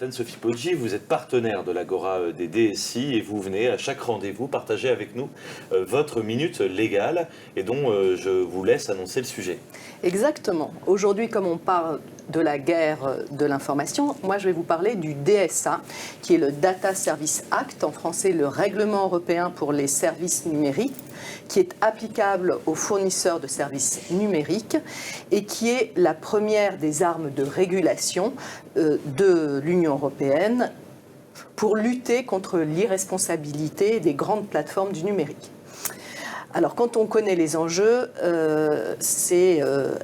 Anne-Sophie Poggi, vous êtes partenaire de l'Agora des DSI et vous venez à chaque rendez-vous partager avec nous votre minute légale et dont je vous laisse annoncer le sujet. Exactement. Aujourd'hui, comme on parle de la guerre de l'information, moi je vais vous parler du DSA, qui est le Data Service Act, en français le règlement européen pour les services numériques, qui est applicable aux fournisseurs de services numériques et qui est la première des armes de régulation de l'Union européenne pour lutter contre l'irresponsabilité des grandes plateformes du numérique. Alors, quand on connaît les enjeux, c'est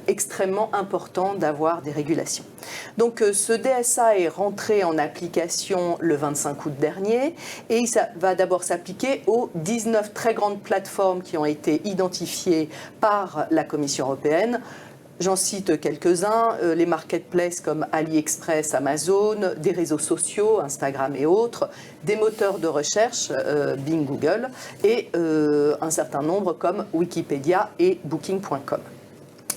extrêmement important d'avoir des régulations. Donc, ce DSA est rentré en application le 25 août dernier et ça va d'abord s'appliquer aux 19 très grandes plateformes qui ont été identifiées par la Commission européenne. J'en cite quelques-uns, les marketplaces comme AliExpress, Amazon, des réseaux sociaux, Instagram et autres, des moteurs de recherche, Bing, Google, et un certain nombre comme Wikipédia et Booking.com.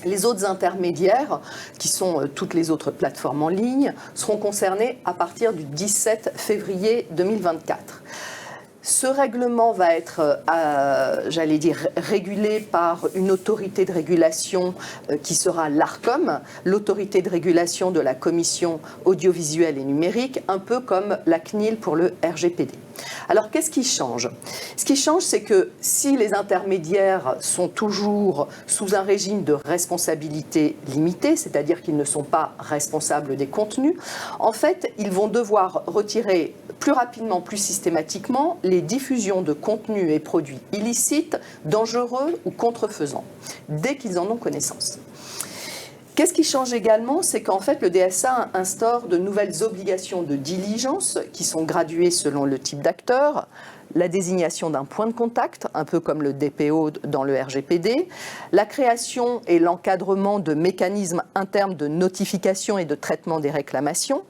Les autres intermédiaires, qui sont toutes les autres plateformes en ligne, seront concernés à partir du 17 février 2024. Ce règlement va être, régulé par une autorité de régulation qui sera l'ARCOM, l'autorité de régulation de la Commission audiovisuelle et numérique, un peu comme la CNIL pour le RGPD. Alors, qu'est-ce qui change ? Ce qui change, c'est que si les intermédiaires sont toujours sous un régime de responsabilité limitée, c'est-à-dire qu'ils ne sont pas responsables des contenus, en fait, ils vont devoir retirer plus rapidement, plus systématiquement, les diffusions de contenus et produits illicites, dangereux ou contrefaisants, dès qu'ils en ont connaissance. Qu'est-ce qui change également, c'est qu'en fait le DSA instaure de nouvelles obligations de diligence qui sont graduées selon le type d'acteur, la désignation d'un point de contact, un peu comme le DPO dans le RGPD, la création et l'encadrement de mécanismes internes de notification et de traitement des réclamations,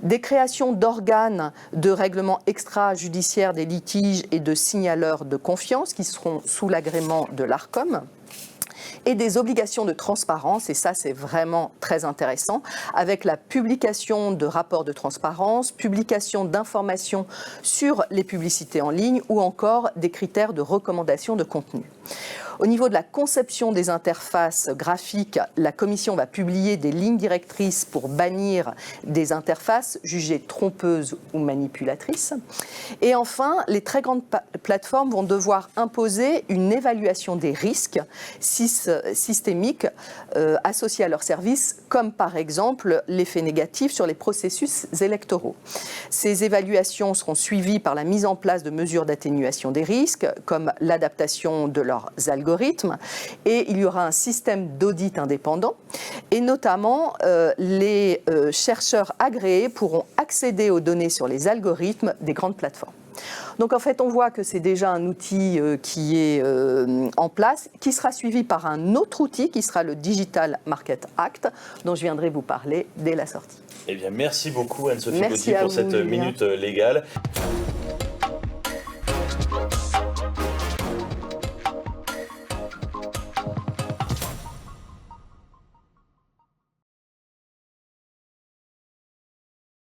des créations d'organes de règlement extrajudiciaire des litiges et de signaleurs de confiance qui seront sous l'agrément de l'ARCOM, et des obligations de transparence, et ça c'est vraiment très intéressant, avec la publication de rapports de transparence, publication d'informations sur les publicités en ligne ou encore des critères de recommandation de contenu. Au niveau de la conception des interfaces graphiques, la Commission va publier des lignes directrices pour bannir des interfaces jugées trompeuses ou manipulatrices. Et enfin, les très grandes plateformes vont devoir imposer une évaluation des risques systémiques associés à leurs services, comme par exemple l'effet négatif sur les processus électoraux. Ces évaluations seront suivies par la mise en place de mesures d'atténuation des risques, comme l'adaptation de leurs algorithmes, et il y aura un système d'audit indépendant, et notamment les chercheurs agréés pourront accéder aux données sur les algorithmes des grandes plateformes. Donc en fait, on voit que c'est déjà un outil qui est en place, qui sera suivi par un autre outil qui sera le Digital Market Act, dont je viendrai vous parler dès la sortie. Eh bien, merci beaucoup Anne-Sophie Poggi pour cette minute légale.